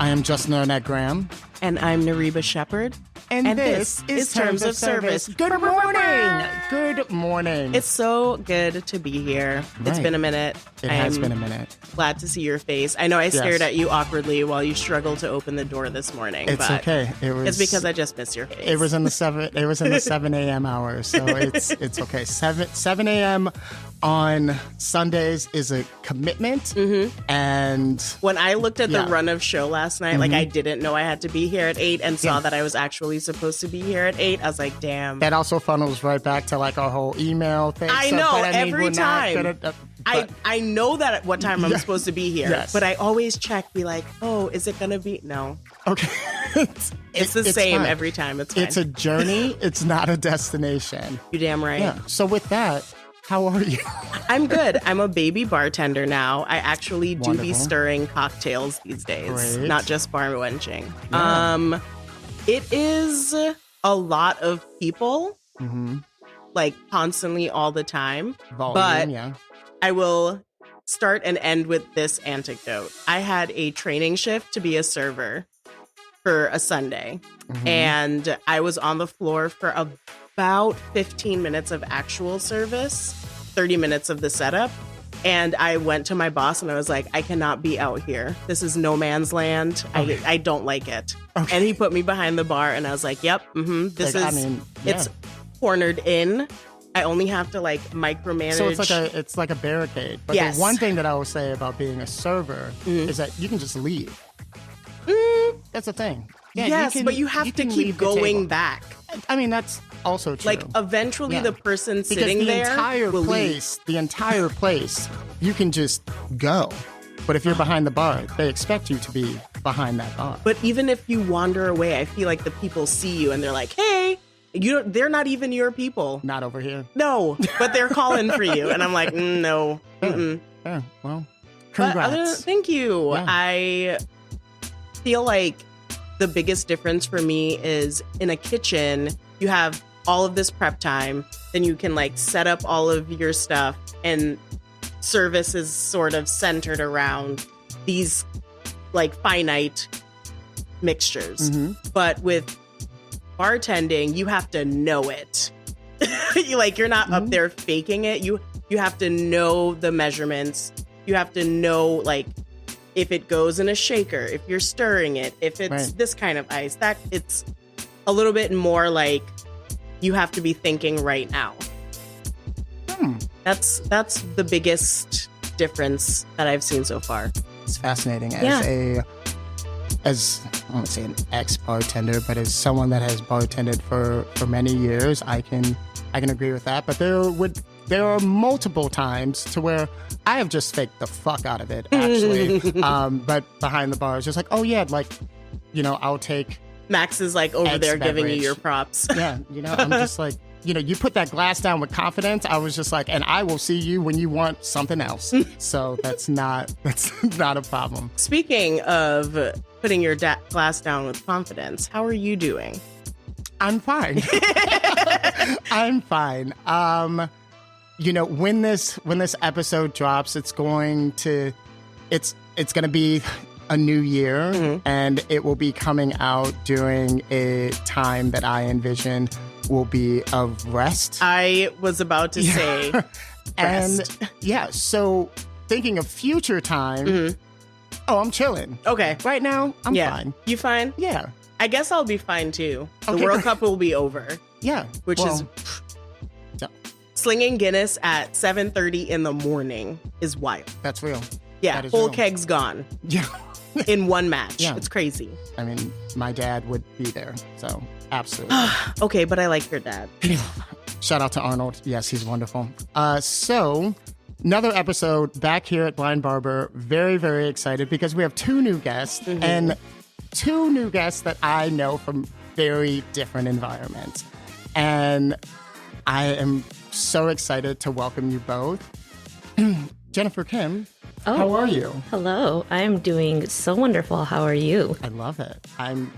I am Justin Arnett Graham. And I'm Nariba Shepherd. And this is Terms of Service. Good morning. Good morning. It's so good to be here. Right. It's been a minute. It has been a minute. Glad to see your face. I know I stared at you awkwardly while you struggled to open the door this morning. It's okay. It's because I just miss your face. It was in the 7 a.m. hour, so it's okay. 7 a.m. on Sundays is a commitment. Mm-hmm. And when I looked at the run of show last night, like I didn't know I had to be here at 8 and saw that I was actually supposed to be here at 8. I was like, damn. That also funnels right back to like our whole email thing. I know, every time. I know that at what time I'm supposed to be here, but I always check, be like, oh, is it going to be? No. Okay. it's the same fine. Every time. It's fine. It's a journey. It's not a destination. You're damn right. Yeah. So with that, how are you? I'm good. I'm a baby bartender now. I actually do be stirring cocktails these days, not just bar wenching. Yeah. It is a lot of people, like constantly all the time. Volume, but I will start and end with this anecdote. I had a training shift to be a server for a Sunday, and I was on the floor for about 15 minutes of actual service, 30 minutes of the setup. And I went to my boss and I was like, I cannot be out here. This is no man's land. Okay. I don't like it. Okay. And he put me behind the bar and I was like, yep, it's cornered in. I only have to like micromanage. So it's like a barricade. But the one thing that I will say about being a server is that you can just leave. That's the thing. Yeah, but you have to keep going back. I mean, that's also true. Like eventually the person sitting there the entire place, you can just go. But if you're behind the bar, they expect you to be behind that bar. But even if you wander away, I feel like the people see you and they're like, hey, they're not even your people. Not over here. No, but they're calling for you. And I'm like, no. Yeah, well, congrats. Thank you. Yeah. I feel like the biggest difference for me is in a kitchen, you have all of this prep time, then you can like set up all of your stuff, and service is sort of centered around these like finite mixtures. But with bartending, you have to know it. You're not up there faking it. You have to know the measurements. You have to know like if it goes in a shaker, if you're stirring it, if it's this kind of ice, that it's a little bit more like you have to be thinking right now. That's the biggest difference that I've seen so far. It's fascinating. As I won't say an ex-bartender, but as someone that has bartended for many years, I can agree with that. But there are multiple times to where I have just faked the fuck out of it, actually. But behind the bar, it's just like, oh yeah, like, I'll take Max is like over there giving you your props. Yeah, I'm just like, you put that glass down with confidence. I was just like, and I will see you when you want something else. So that's not a problem. Speaking of putting your glass down with confidence, how are you doing? I'm fine. I'm fine. When this episode drops, it's going to be a new year, and it will be coming out during a time that I envision will be of rest. I was about to say rest. And so thinking of future time, I'm chilling. Okay. Right now, I'm fine. You fine? Yeah. I guess I'll be fine too. The World Cup will be over. Yeah. Which is slinging Guinness at 7:30 in the morning is wild. That's real. Yeah, whole keg's gone. Yeah. In one match. Yeah. It's crazy. I mean, my dad would be there, so absolutely. Okay, but I like your dad. Shout out to Arnold. Yes, he's wonderful. So, another episode back here at Blind Barber. Very, very excited because we have two new guests, and two new guests that I know from very different environments. And I am so excited to welcome you both. Jennifer Kim, how are you? Hello. I'm doing so wonderful. How are you? I love it. I'm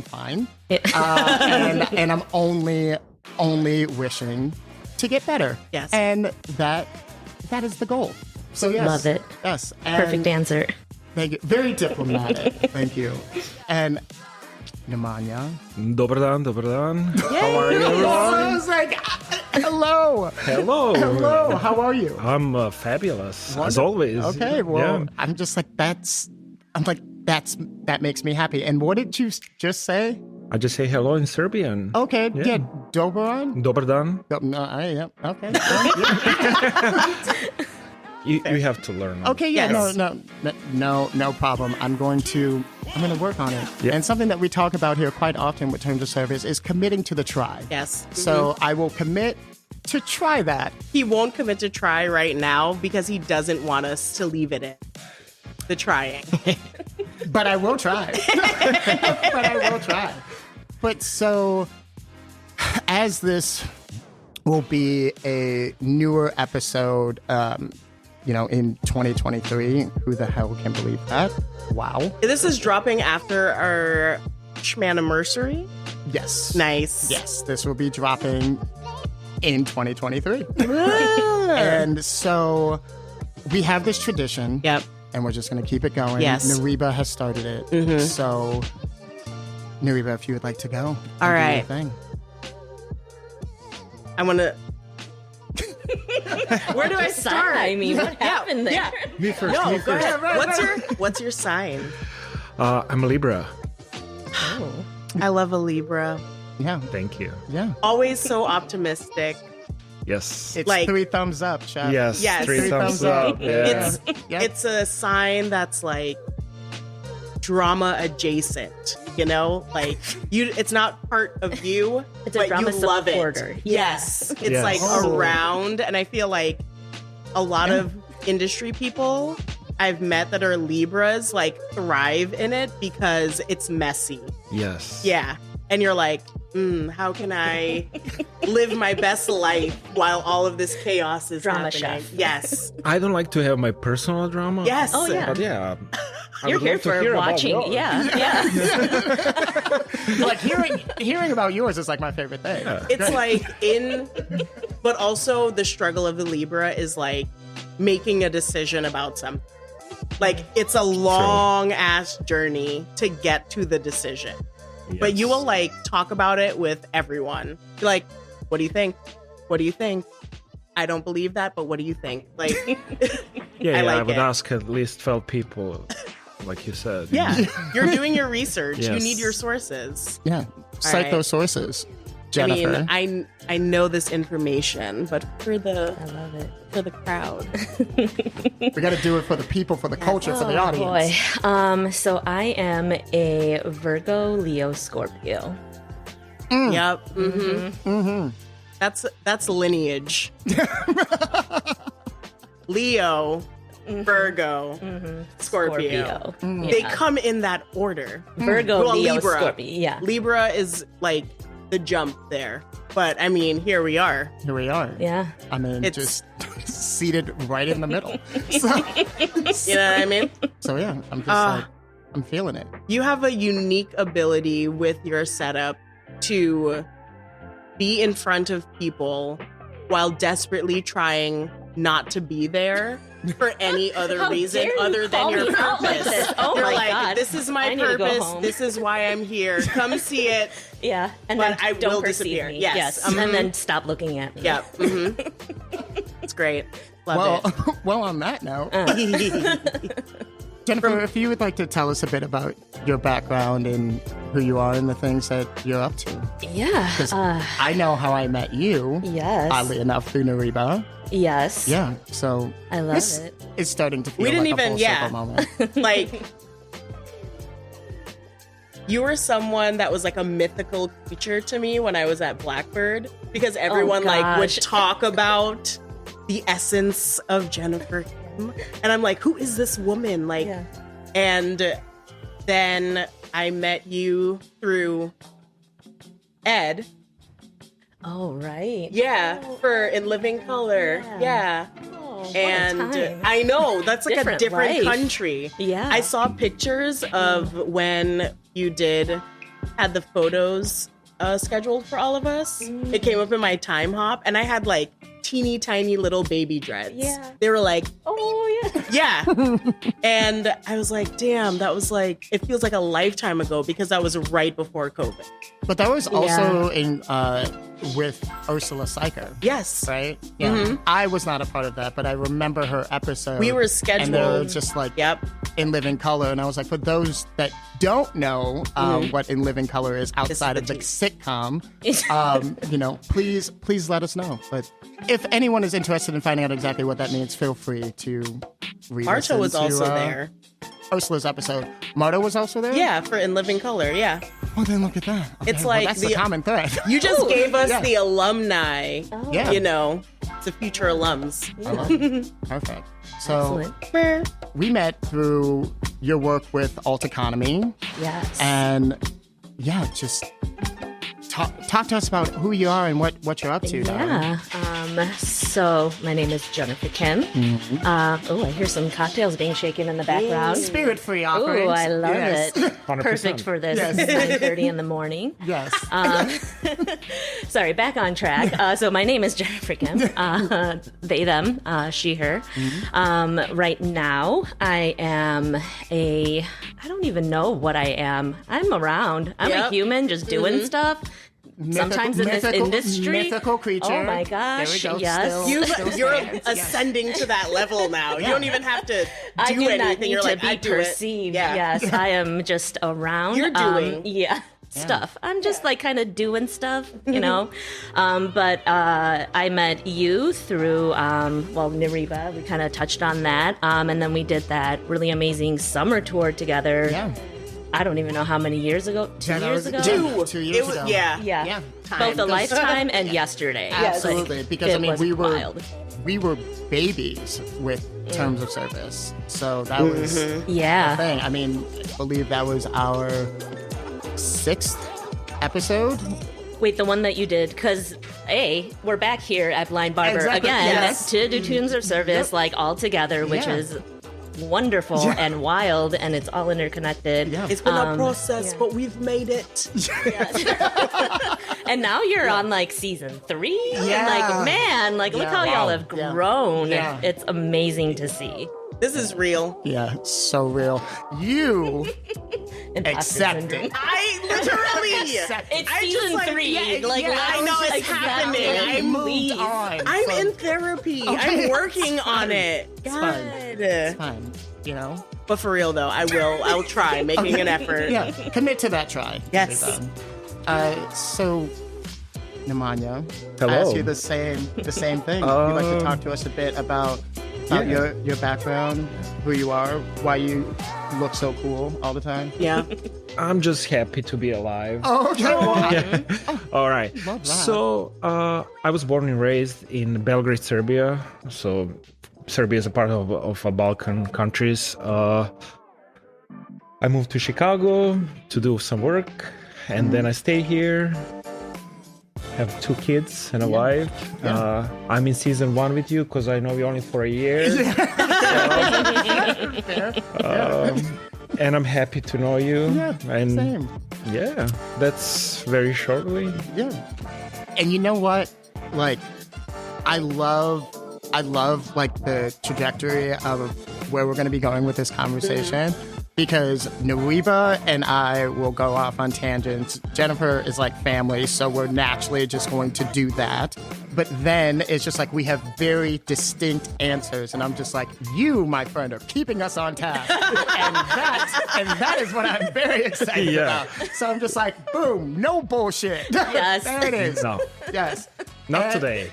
fine. And I'm only wishing to get better. Yes. And that is the goal. So yes. Love it. Yes. Perfect answer. Thank you. Very diplomatic. Thank you. And Nemanja. Dobar dan. How are you, everyone? I was like, hello. Hello. Hello. How are you? I'm fabulous, as Wonderful. always. Okay, well, Yeah. I'm just like, that makes me happy. And what did you just say? I just say hello in Serbian. Okay, Yeah. yeah, Dobran? Dobar dan. Yeah, okay. You have to learn. Okay, yeah, Yes. no problem. I'm going to work on it. Yeah. And something that we talk about here quite often with terms of service is committing to the try. Yes. So I will commit to try that. He won't commit to try right now because he doesn't want us to leave it in. The trying. But I will try. But so, as this will be a newer episode, in 2023, who the hell can believe that? Wow. This is dropping after our Schmanniversary. Yes. Nice. Yes, this will be dropping in 2023. And so, we have this tradition. Yep. And we're just going to keep it going. Yes. Nariba has started it. Mm-hmm. So, Nariba, if you would like to go. All do your right. thing. I want to. Where do I start? I mean, what happened there? Yeah. Me first. No, me go first. ahead. What's your sign? I'm a Libra. Oh. I love a Libra. Yeah. Thank you. Yeah. Always so optimistic. Yes. It's Like- 3 thumbs up, Chef. Yes. Yes. 3 thumbs up. Yeah. It's Yep. it's a sign that's like drama adjacent. You know, like it's not part of you, It's a but drama you love supporter. it. Yeah. Yes, it's Yes. like Oh. around, and I feel like a lot of industry people I've met that are Libras like thrive in it because it's messy. Yes. Yeah, and you're like, how can I live my best life while all of this chaos is Drama happening? chef. Yes, I don't like to have my personal drama. yes. Oh, yeah. But yeah. I You're would here love to for hear about watching. yours. Yeah. Like hearing about yours is like my favorite thing. Yeah. It's like but also the struggle of the Libra is like making a decision about something. Like it's a long ass journey to get to the decision. But you Yes. will like talk about it with everyone. You're like, what do you think? What do you think? I don't believe that, but what do you think? Like, Yeah, I I like would it. ask at least 12 people, like you said. yeah, you're doing your research. You Yes. need your sources. Yeah. Cite right. those sources, I Jennifer. mean, I know this information, but for the I love it. crowd, we got to do it for the people, for the culture, for the Oh, audience. boy. So I am a Virgo, Leo, Scorpio. Yep. Mm-hmm. That's lineage. Leo, Virgo, Scorpio. They Yeah. come in that order. Virgo, Well, Leo, Libra. Scorpio. Yeah. Libra is like the jump there. But I mean, here we are. Here we are. Yeah. I mean, It's- just seated right in the middle. So, You know what I mean? so yeah, I'm just like, I'm feeling it. You have a unique ability with your setup to be in front of people while desperately trying not to be there for any other How reason dare you other than call your me out like purpose. this? Oh You're my like, God. this is I my need to go purpose. home. This is why I'm here. Come see it. Yeah. And But then I don't will perceive disappear. me. Yes. And then stop looking at me. Yep. It's great. Love Well, well, on that note, it. Jennifer, if you would like to tell us a bit about your background and who you are and the things that you're up to. Yeah. Because I know how I met you, Yes. oddly enough, through Nariba. Yes. Yeah, so I love this it. is starting to feel We didn't like a even- full yeah. circle moment. Like, you were someone that was like a mythical creature to me when I was at Blackbird because everyone like would gosh. talk about the essence of Jennifer Kim. And I'm like, who is this woman? Like, Yeah. and then I met you through Ed. Oh, right. Yeah, for In Living Color. Yeah. Oh, what a And time. I know that's like a Different different life. country. Yeah. I saw pictures of when you had the photos scheduled for all of us. It came up in my time hop, and I had like teeny tiny little baby dreads. Yeah. They were like, Oh, yeah. yeah. And I was like, damn, that was like, it feels like a lifetime ago because that was right before COVID. But that was also in with Ursula Syker. Yes. Right? Yeah. I was not a part of that, but I remember her episode. We were scheduled. And they were just like Yep. In Living Color. And I was like, for those that don't know what In Living Color is outside of the sitcom, please let us know. But if anyone is interested in finding out exactly what that means, feel free to read. Marta was also there. Ursula's episode. Marta was also there? Yeah, for In Living Color, yeah. Oh, then look at that. Okay, It's like that's the common thread. You just gave us Yeah. the alumni, Yeah. the future alums. I love it. Perfect. So Excellent. we met through your work with Alt Economy. Yes. And yeah, just talk to us about who you are and what you're up to. Yeah. So my name is Jennifer Kim. I hear some cocktails being shaken in the background. Spirit-free Oh, offerings. I love Yes. it. 100%. Perfect for this Yes. 9:30 in the morning. Yes. Sorry, back on track. So my name is Jennifer Kim. They, them, she, her. Right now, I am I don't even know what I am. I'm around. I'm a Yep. human just doing stuff. Sometimes in this industry. Mythical creature. Oh my gosh, There we go. yes. You're stands. Yes. ascending to that level now. You don't even have to do I do anything. not need You're to like, be I do perceived. it. Yeah. Yes, I am just around. You're doing. Stuff. I'm just like kind of doing stuff, But I met you through, Nariba. We kind of touched on that. And then we did that really amazing summer tour together. Yeah. I don't even know how many years ago. 2 years ago? 2 years ago. Yeah. Yeah. Both a lifetime and yesterday. Absolutely. Like, because I it mean was we wild. were babies with terms of service. So that was the Yeah. thing. I mean, I believe that was our 6th episode. Wait, the one that you did, because we're back here at Blind Barber Exactly, again yes. to do tunes of service like all together, which Yeah. is wonderful and wild, and it's all interconnected. Yeah. It's been a process, but we've made it. And now you're on like season 3. Yeah. Like, man, like look Yeah, how y'all wow. have Yeah. grown. Yeah. It's amazing to see. This is real. Yeah, so real. You Imposter accept syndrome. it. I literally. Accept It's I just, season like, 3. yeah, like, yeah, I know it's happening. I'm moved on. I'm from- in therapy. Okay, I'm working it's on fine. it. It's God. fine. It's fine. But for real though, I'll try making an effort. Yeah, commit to that try. Yes. So, Nemanja, Hello. I ask you the same thing. You'd like to talk to us a bit about your background, who you are, why you look so cool all the time. Yeah. I'm just happy to be alive. Oh, okay. All right. Love that. So I was born and raised in Belgrade, Serbia. So Serbia is a part of Balkan countries. I moved to Chicago to do some work, and then I stay here. Have 2 kids and a wife. I'm in season 1 with you because I know you only for a year. And I'm happy to know you. Yeah, and same. yeah, that's very shortly. Yeah. And you know what? Like, I love like the trajectory of where we're going to be going with this conversation. Because Nariba and I will go off on tangents. Jennifer is like family, so we're naturally just going to do that. But then it's just like we have very distinct answers, and I'm just like, you, my friend, are keeping us on task, and that is what I'm very excited Yeah. about. So I'm just like, boom, no bullshit. Yes. There it is. No, Yes. not And- today.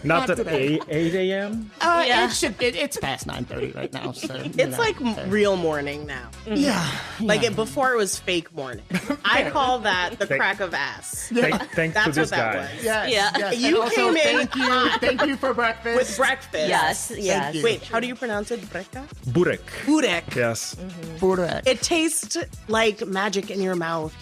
Not Not at today. 8 a.m. Yeah. It's past 9:30 right now. So It's like real morning now. yeah. Like before it was fake morning. I call that the Thank- crack of ass. Thanks That's to this what that guy. was. Yes, Yeah. yes. You And also, came in thank you for breakfast. With breakfast. Yes, yes. you. Wait, how do you pronounce it? Breka? Burek. Burek. Yes. Burek. It tastes like magic in your mouth.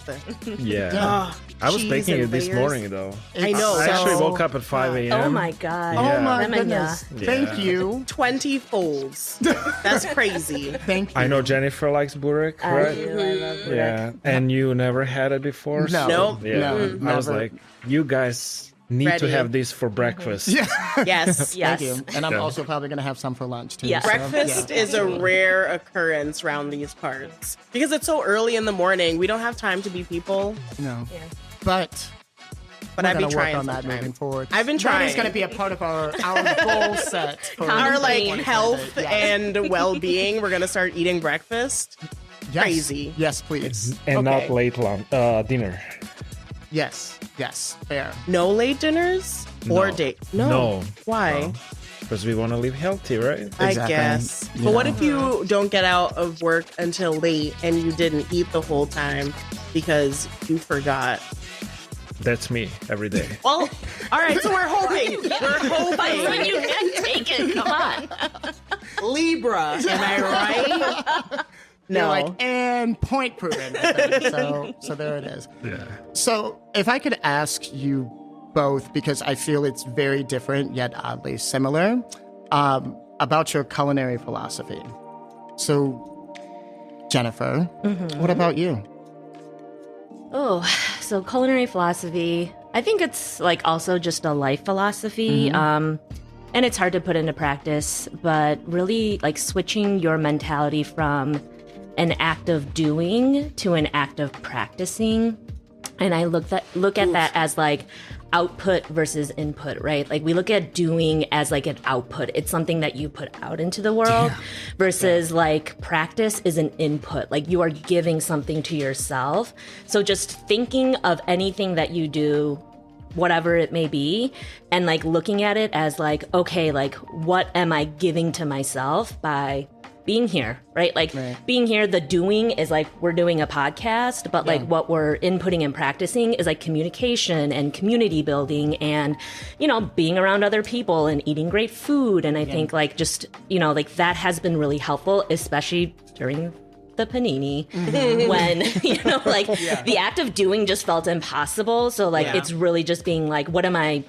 Yeah. Oh, I was cheese making and it this layers. morning though. I know. I actually So- woke up at 5 a.m. Oh my God. Oh my Nemanja. goodness. Thank Yeah. you. 20 folds. That's crazy. Thank you. I know Jennifer likes burek, I right? do. I love it. Yeah. And you never had it before? No. Nope. Yeah. No, I was never. like, you guys Need to Ready. have this for breakfast. Yeah. Yes. Yes. Thank you. And I'm Yeah. also probably going to have some for lunch too. Yes. so, Breakfast is a rare occurrence around these parts because it's so early in the morning. We don't have time to be people. No. Yeah. But But we're I'd be going to work trying on that sometime. moving forward. I've been That trying. is going to be a part of our goal set. For Our like 2028. health and well-being. We're gonna start eating breakfast. Yes. crazy. Yes, please. And not Okay. late dinner. Yes. Fair. No late dinners or No. date. No. Why? Because we want to live healthy, right? I Exactly. guess. You But what know. if you don't get out of work until late and you didn't eat the whole time because you forgot? That's me every day. Well, all right. So we're hoping. We're When hoping. you can take it, come on. Libra. Am I right? You're No. like, and point proven. I think. So there it is. Yeah. So if I could ask you both, because I feel it's very different yet oddly similar, about your culinary philosophy. So, Jennifer, what about you? Oh, so culinary philosophy. I think it's like also just a life philosophy. And it's hard to put into practice, but really like switching your mentality from an act of doing to an act of practicing. And I look at that as like output versus input, right? Like we look at doing as like an output. It's something that you put out into the world versus like practice is an input. Like you are giving something to yourself. So just thinking of anything that you do, whatever it may be, and like looking at it as like, okay, like what am I giving to myself by being here, right? Like being here, the doing is like we're doing a podcast, but like what we're inputting and practicing is like communication and community building and, you know, being around other people and eating great food. And I think like just, you know, like that has been really helpful, especially during the panini when, you know, like the act of doing just felt impossible. So like it's really just being like, what am I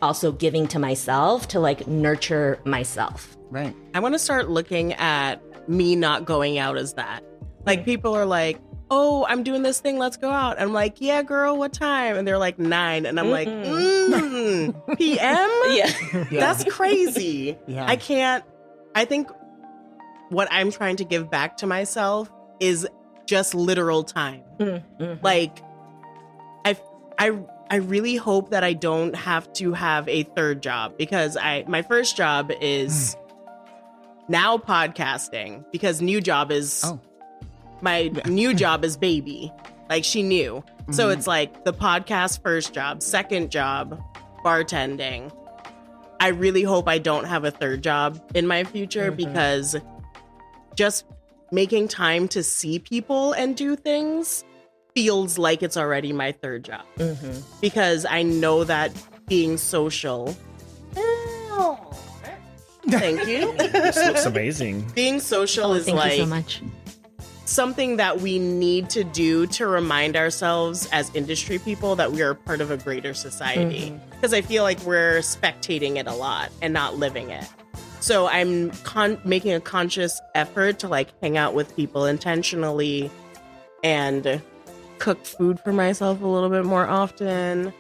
also giving to myself to like nurture myself? Right. I want to start looking at me not going out as that. Like people are like, "Oh, I'm doing this thing. Let's go out." I'm like, "Yeah, girl. What time?" And they're like 9, and I'm like, "PM? Yeah. That's crazy." Yeah. I can't. I think what I'm trying to give back to myself is just literal time. Like, I really hope that I don't have to have a third job because my first job is now podcasting because new job is my new job is baby. Like she knew. So it's like the podcast first job, second job, bartending. I really hope I don't have a third job in my future because just making time to see people and do things feels like it's already my third job. Because I know that being social. Thank you. This looks amazing. Being social is Thank like you so much. something that we need to do to remind ourselves as industry people that we are part of a greater society. Because I feel like we're spectating it a lot and not living it. So I'm making a conscious effort to like hang out with people intentionally and cook food for myself a little bit more often.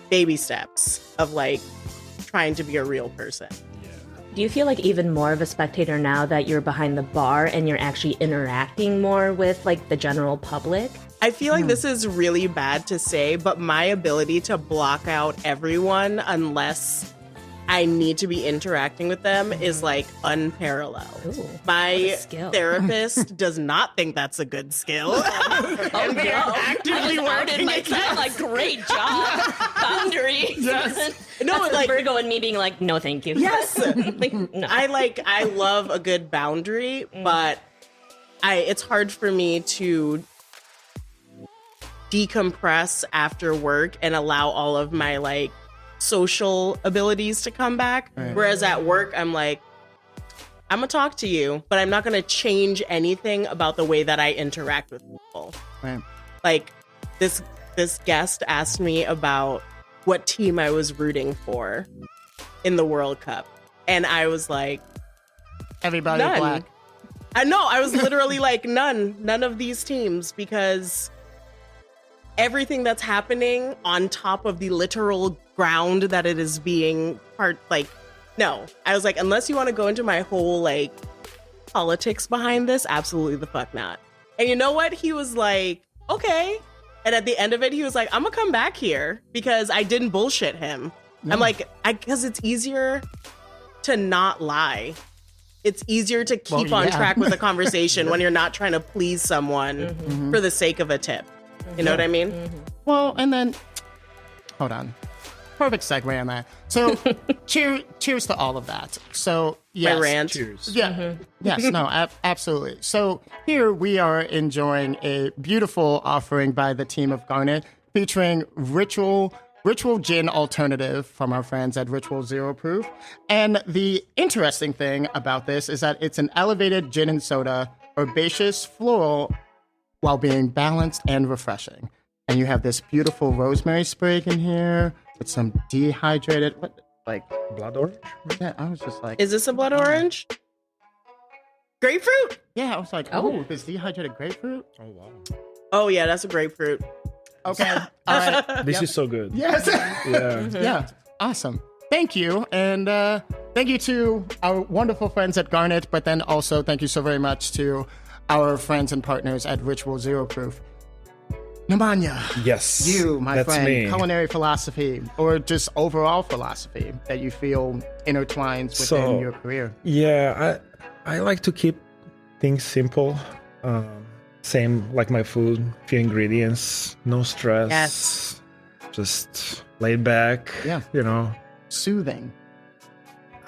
Baby steps of like trying to be a real person. Do you feel like even more of a spectator now that you're behind the bar and you're actually interacting more with like the general public? I feel like this is really bad to say, but my ability to block out everyone unless I need to be interacting with them is like unparalleled. Ooh, what My a skill. therapist does not think that's a good skill. And we are actively working my against time, like, great job. Boundaries. Yes. No, That's like the Virgo and me being like, no, thank you. yes. Like, no. I love a good boundary, but it's hard for me to decompress after work and allow all of my like social abilities to come back. Right. Whereas at work, I'm like, I'm gonna talk to you, but I'm not gonna change anything about the way that I interact with people. Right. Like this guest asked me about what team I was rooting for in the World Cup. And I was like, Everybody none. black. I know, I was literally like, none of these teams, because everything that's happening on top of the literal ground that it is being no. I was like, unless you want to go into my whole like politics behind this, absolutely the fuck not. And you know what? He was like, okay. And at the end of it, he was like, I'm gonna come back here because I didn't bullshit him. Yeah. I'm like, because it's easier to not lie. It's easier to keep on track with a conversation when you're not trying to please someone for the sake of a tip. You know what I mean? Well, and then, hold on. Perfect segue on that. So, cheers to all of that. So, yes. My rant. Cheers. Yeah. Yes, no, absolutely. So, here we are enjoying a beautiful offering by the team of Garnet featuring Ritual Gin Alternative from our friends at Ritual Zero Proof. And the interesting thing about this is that it's an elevated gin and soda, herbaceous, floral, while being balanced and refreshing. And you have this beautiful rosemary sprig in here with some dehydrated, Blood orange? yeah, I was just like, Is this a blood orange? Grapefruit? yeah, I was like, oh, this dehydrated grapefruit? Oh, wow. Oh, yeah, that's a grapefruit. Okay, all right. This is so good. Yes. Yeah. Yeah, awesome. Thank you. And thank you to our wonderful friends at Garnet, but then also thank you so very much to our friends and partners at Ritual Zero Proof. Nemanja, Yes. you, my that's friend, me. culinary philosophy or just overall philosophy that you feel intertwines within So- your career. Yeah, I like to keep things simple. Same like my food, few ingredients, no stress. Yes. Just laid back. Yeah. You know. Soothing.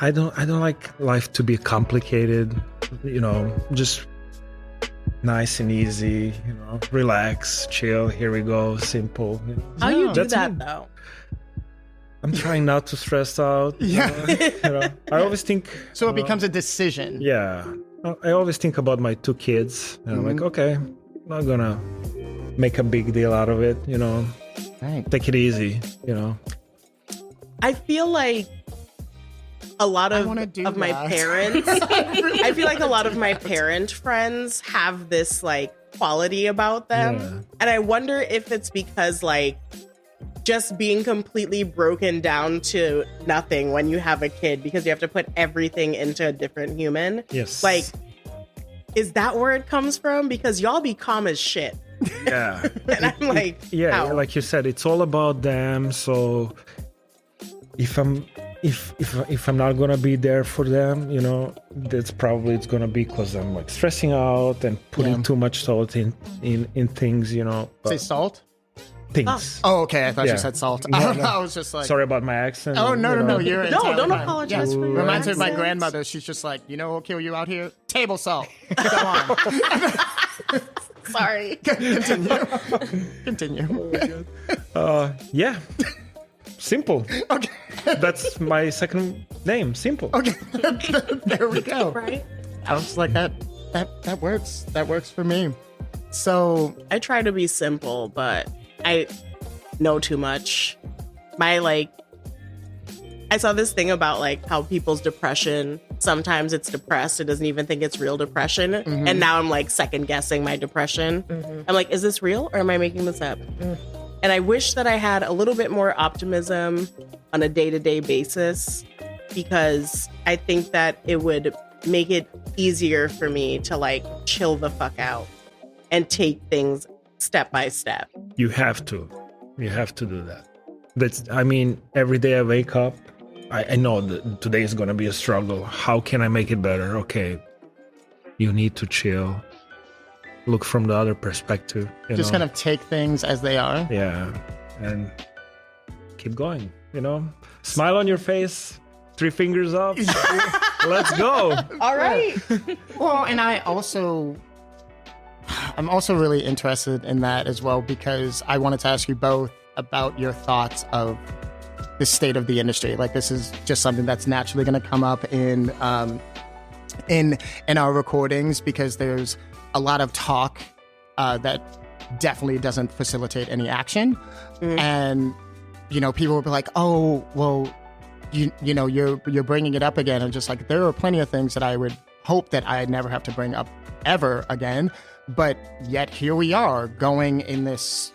I don't like life to be complicated. You know, just nice and easy. You know, relax, chill. Here we go, simple. You know. How you do That's that, me. though? I'm trying not to stress out. Yeah. You know, I always think. So it becomes a decision. Yeah. I always think about my two kids. And I'm like, okay, I'm not gonna make a big deal out of it. You know, Right. take it easy. You know. I feel like a lot I wanna do of my that. parents, I feel like a lot of my parent friends have this like quality about them. Yeah. And I wonder if it's because like just being completely broken down to nothing when you have a kid because you have to put everything into a different human. Yes. Like, is that where it comes from? Because y'all be calm as shit. Yeah. And I'm like, Yeah, how? like you said, it's all about them. So if I'm not gonna be there for them, you know, that's probably it's gonna be because I'm like stressing out and putting too much thought in things, you know. Say salt? Things. Oh, okay. I thought Yeah. you said salt. No, I, no. I was just like, Sorry about my accent. oh, no, you no, no. know. You're No, entirely don't fine. apologize for your Reminds me of my accent. grandmother. She's just like, you know what'll kill you out here? Table salt. Go on. Sorry. Continue. Yeah. Simple. Okay. That's my second name. Simple. Okay. There we go. Right? I was like, that works. That works for me. So, I try to be simple, but I know too much. I saw this thing about like how people's depression, sometimes it's depressed, it doesn't even think it's real depression. And now I'm like second guessing my depression. I'm like, is this real or am I making this up? And I wish that I had a little bit more optimism on a day-to-day basis because I think that it would make it easier for me to like chill the fuck out and take things step by step. You have to do that. I mean, every day I wake up, I know that today is going to be a struggle. How can I make it better? Okay, you need to chill. Look from the other perspective. just kind of take things as they are. Yeah, and keep going, you know? Smile on your face, 3 fingers up. Let's go. All right. Well, and I'm also really interested in that as well because I wanted to ask you both about your thoughts of the state of the industry. Like this is just something that's naturally going to come up in our recordings because there's a lot of talk that definitely doesn't facilitate any action, and you know people will be like, "Oh, well, you know you're bringing it up again," and just like there are plenty of things that I would hope that I never have to bring up ever again. But yet here we are going in this,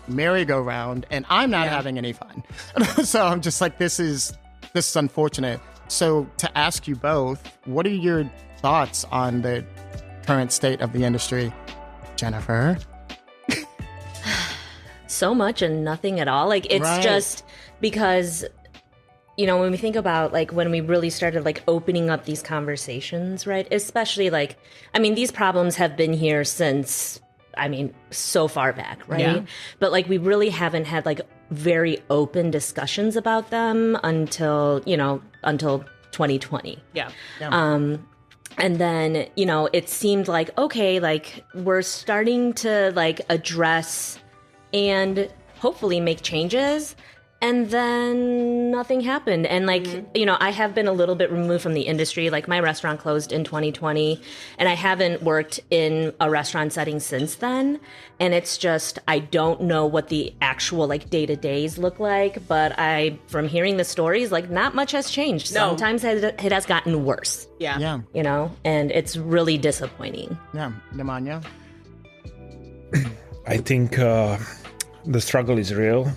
merry-go-round, and I'm not having any fun. So I'm just like, this is unfortunate. So to ask you both, what are your thoughts on the current state of the industry? Jennifer? So much and nothing at all. Like, it's just because, when we think about, like, when we really started, like, opening up these conversations, right? Especially, like, these problems have been here since, so far back, right? Yeah. But, like, we really haven't had, like, very open discussions about them until 2020. Yeah. And then, it seemed like, okay, like, we're starting to, like, address and hopefully make changes. And then nothing happened. And like, I have been a little bit removed from the industry. Like, my restaurant closed in 2020 and I haven't worked in a restaurant setting since then. And it's just, I don't know what the actual like day-to-days look like, but from hearing the stories, like, not much has changed. No. Sometimes it has gotten worse. Yeah. And it's really disappointing. Yeah. Nemanja? I think the struggle is real.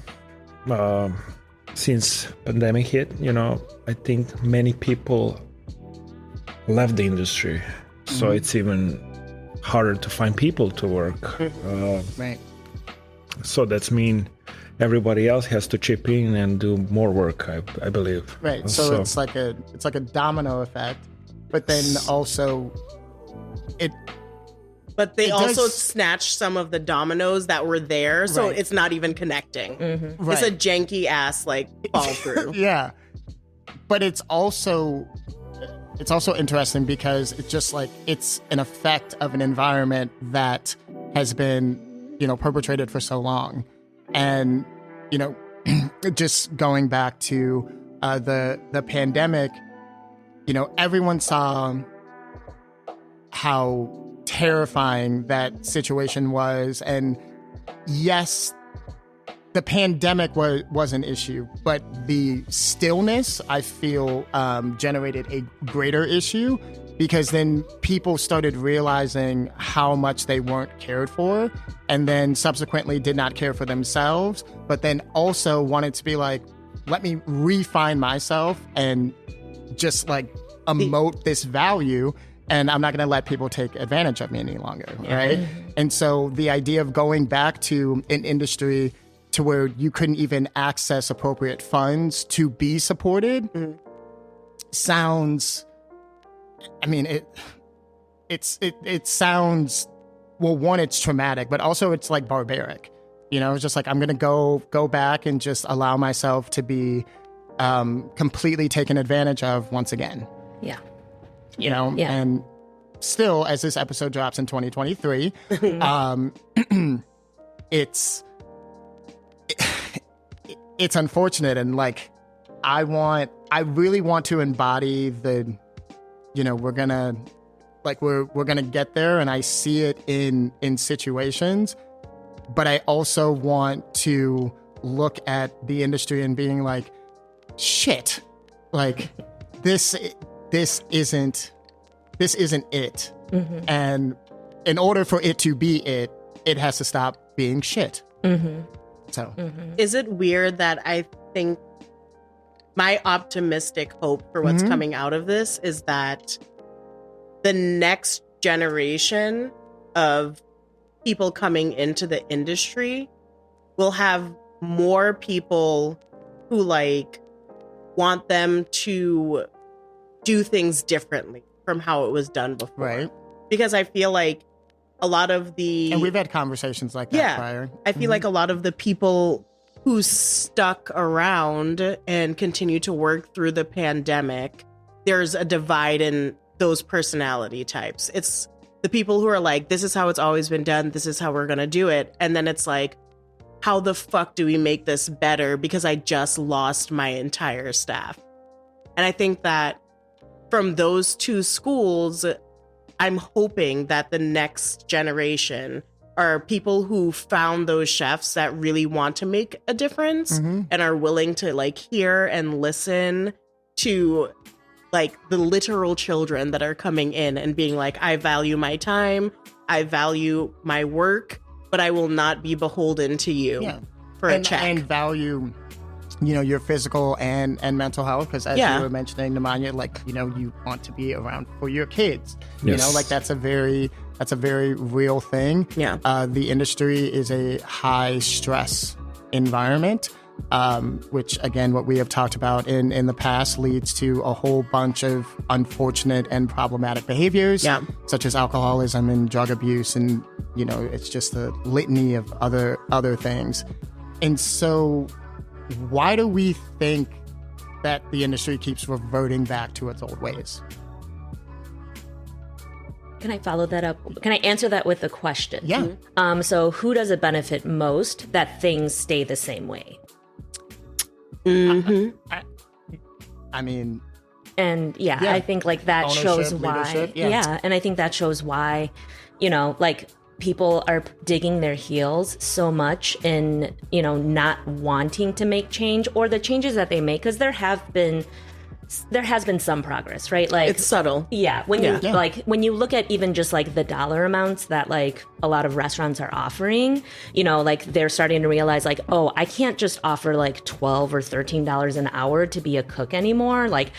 Since pandemic hit, I think many people left the industry, so it's even harder to find people to work. Right. So that's mean everybody else has to chip in and do more work. I believe. Right. So it's like a domino effect, but then also it. But they also snatched some of the dominoes that were there, so it's not even connecting. Mm-hmm. It's a janky ass like fall through. Yeah, but it's also interesting because it's just like it's an effect of an environment that has been perpetrated for so long, and just going back to the pandemic, everyone saw how terrifying that situation was, and yes, the pandemic was an issue, but the stillness, I feel, generated a greater issue, because then people started realizing how much they weren't cared for, and then subsequently did not care for themselves, but then also wanted to be like, let me refine myself and just like emote this value, and I'm not going to let people take advantage of me any longer, right? And so the idea of going back to an industry to where you couldn't even access appropriate funds to be supported sounds, it sounds, well, one, it's traumatic, but also it's like barbaric. It's just like, I'm going to go back and just allow myself to be completely taken advantage of once again. Yeah. And still, as this episode drops in 2023, it's unfortunate, and like I really want to embody the, we're gonna get there, and I see it in situations, but I also want to look at the industry and being like, shit, like this isn't it. Mm-hmm. And in order for it to be it has to stop being shit. Mm-hmm. So is it weird that I think my optimistic hope for what's coming out of this is that the next generation of people coming into the industry will have more people who like want them to do things differently from how it was done before. Right. Because I feel like a lot of and we've had conversations like that prior. I feel like a lot of the people who stuck around and continue to work through the pandemic, there's a divide in those personality types. It's the people who are like, this is how it's always been done, this is how we're gonna do it. And then it's like, how the fuck do we make this better? Because I just lost my entire staff. And I think that from those two schools, I'm hoping that the next generation are people who found those chefs that really want to make a difference and are willing to like hear and listen to like the literal children that are coming in and being like, I value my time, I value my work, but I will not be beholden to you for a check. And value, your physical and mental health, because as you were mentioning, Nemanja, like, you want to be around for your kids. Yes. Like that's a very real thing. Yeah. The industry is a high stress environment, which again, what we have talked about in the past leads to a whole bunch of unfortunate and problematic behaviors, such as alcoholism and drug abuse, and it's just a litany of other things. And so, why do we think that the industry keeps reverting back to its old ways? Can I follow that up? Can I answer that with a question? Yeah. So who does it benefit most that things stay the same way? Mm-hmm. I mean, and I think like that Ownership, shows why. leadership, And I think that shows why, like people are digging their heels so much in, not wanting to make change or the changes that they make, because there has been some progress, right? Like It's subtle. Yeah. When you look at even just like the dollar amounts that like a lot of restaurants are offering, like they're starting to realize like, oh, I can't just offer like $12 or $13 an hour to be a cook anymore. Like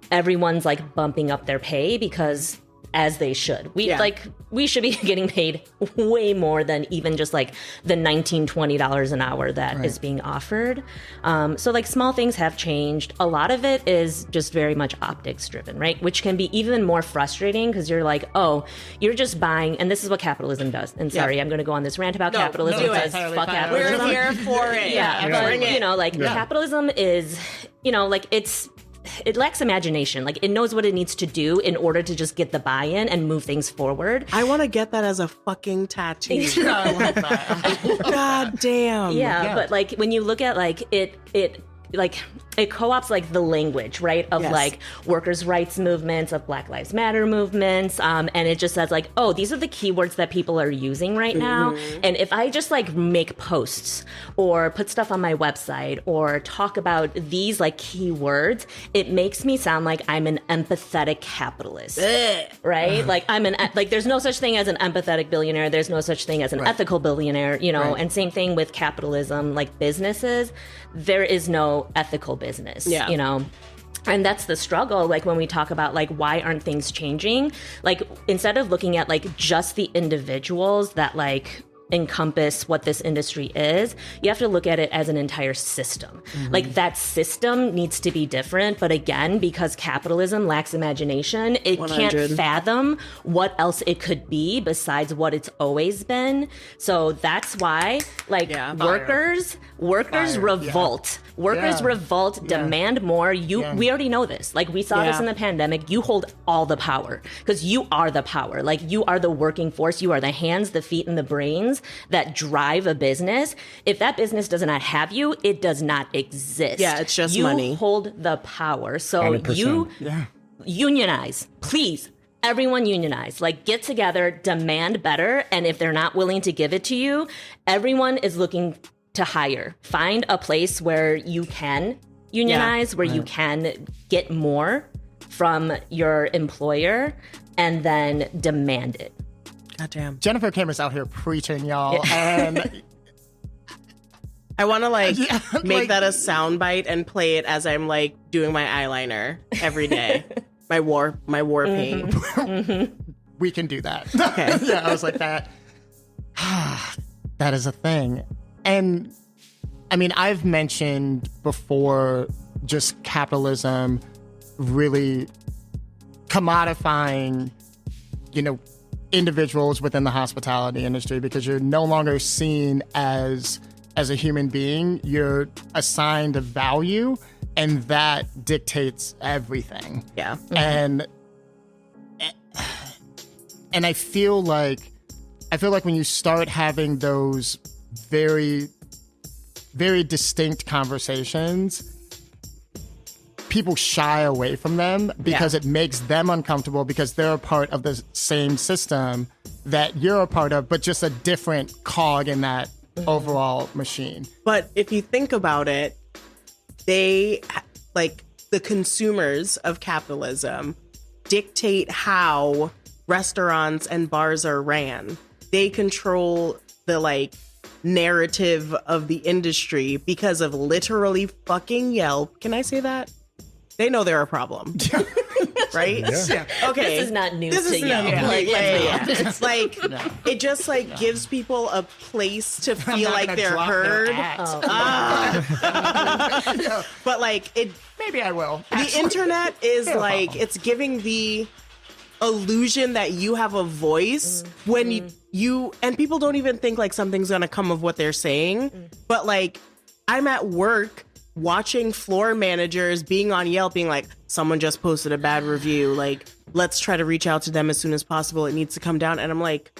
everyone's like bumping up their pay because as they should. We should be getting paid way more than even just like the $19, $20 an hour that is being offered. So like small things have changed. A lot of it is just very much optics driven, right? Which can be even more frustrating because you're like, oh, you're just buying, and this is what capitalism does. And sorry, I'm going to go on this rant about capitalism. do it. Because fuck capitalism. We're here for it. But capitalism is, like it lacks imagination. Like it knows what it needs to do in order to just get the buy-in and move things forward. I want to get that as a fucking tattoo. I like that. God damn. Yeah, but like when you look at like it co-ops like the language, right, of like workers' rights movements, of Black Lives Matter movements, and it just says like, oh, these are the keywords that people are using right now, and if I just like make posts or put stuff on my website or talk about these like keywords, it makes me sound like I'm an empathetic capitalist, right? Like there's no such thing as an empathetic billionaire. There's no such thing as an ethical billionaire, and same thing with capitalism, like businesses. There is no ethical business, and that's the struggle. Like when we talk about like why aren't things changing, like instead of looking at like just the individuals that like encompass what this industry is, you have to look at it as an entire system. Like that system needs to be different, but again, because capitalism lacks imagination, it 100. can't fathom what else it could be besides what it's always been. So that's why like workers revolt. Workers revolt, demand more. We already know this. Like we saw this in the pandemic. You hold all the power because you are the power. Like you are the working force. You are the hands, the feet, and the brains that drive a business. If that business does not have you, it does not exist. Yeah, it's just you money. You hold the power. So 100%. you unionize, please. Everyone unionize, like get together, demand better. And if they're not willing to give it to you, everyone is looking to hire. Find a place where you can unionize, where you can get more from your employer and then demand it. Goddamn. Jennifer Cameron's out here preaching, y'all, and I want to make that a soundbite and play it as I'm like doing my eyeliner every day. my war paint. we can do that. Okay. I was like that. That is a thing. And I mean, I've mentioned before just capitalism really commodifying, individuals within the hospitality industry, because you're no longer seen as a human being. You're assigned a value, and that dictates everything. Yeah. And I feel like when you start having those very, very distinct conversations, people shy away from them because it makes them uncomfortable, because they're a part of the same system that you're a part of, but just a different cog in that overall machine. But if you think about it, they like the consumers of capitalism dictate how restaurants and bars are ran. They control the like narrative of the industry because of literally fucking Yelp. Can I say that? They know they're a problem. Right? Yeah. Okay. This is not new This to is you. not new. Like, Yeah. let's be honest. It's like it just like gives people a place to feel like they're heard. But like it Maybe I will. the internet is like it's giving the illusion that you have a voice when you and people don't even think like something's gonna come of what they're saying. But like I'm at work watching floor managers being on Yelp being like, someone just posted a bad review, like let's try to reach out to them as soon as possible, it needs to come down. And I'm like,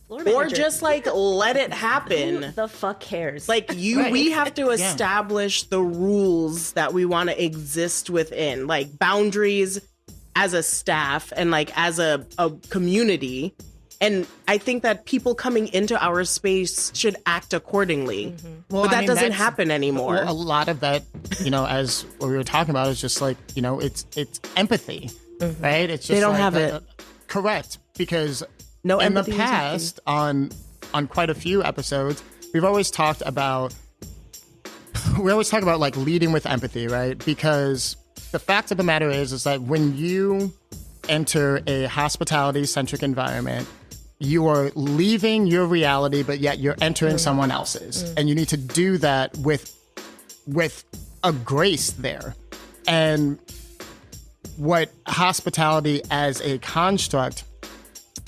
Floor or manager, just like let it happen. who the fuck cares? Like we have to establish the rules that we want to exist within, like boundaries as a staff and like as a community. And I think that people coming into our space should act accordingly. Well, but I that mean, doesn't that's- happen anymore. Well, a lot of that, as what we were talking about, is just like, it's empathy, right? It's just They don't like have it. Correct, because No in the empathy is past, on quite a few episodes, we've always talked about like leading with empathy, right? Because the fact of the matter is that when you enter a hospitality-centric environment, you are leaving your reality, but yet you're entering someone else's. And you need to do that with a grace there. And what hospitality as a construct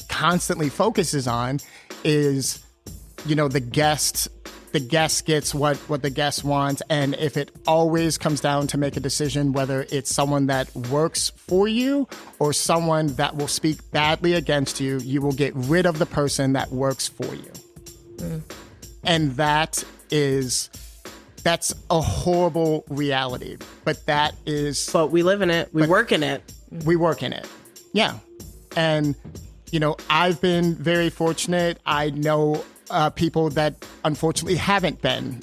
constantly focuses on is, the guest gets what the guest wants. And if it always comes down to make a decision, whether it's someone that works for you or someone that will speak badly against you, you will get rid of the person that works for you. And that's a horrible reality. But But we live in it. We work in it. we work in it. Yeah. And, I've been very fortunate. I know people that unfortunately haven't been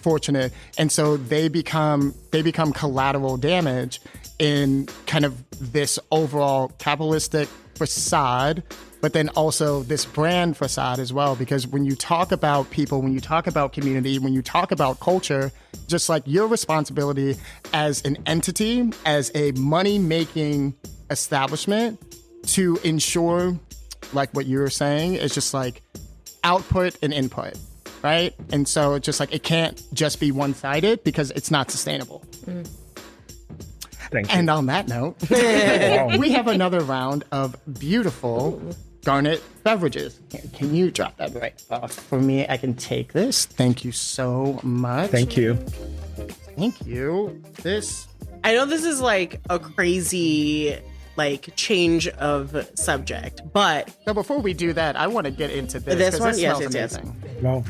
fortunate. And so they become collateral damage in kind of this overall capitalistic facade, but then also this brand facade as well. Because when you talk about people, when you talk about community, when you talk about culture, just like your responsibility as an entity, as a money-making establishment, to ensure, like what you were saying, is just like output and input, right? And so it's just like it can't just be one-sided because it's not sustainable. Thank you. And on that note, we have another round of beautiful Garnet beverages. Here, can you drop that right off for me? I can take this. Thank you so much. Thank you. Thank you. I know this is like a crazy like change of subject, but So before we do that, I want to get into this. This 'cause one? This Yes, smells yes, yes. amazing. Wow.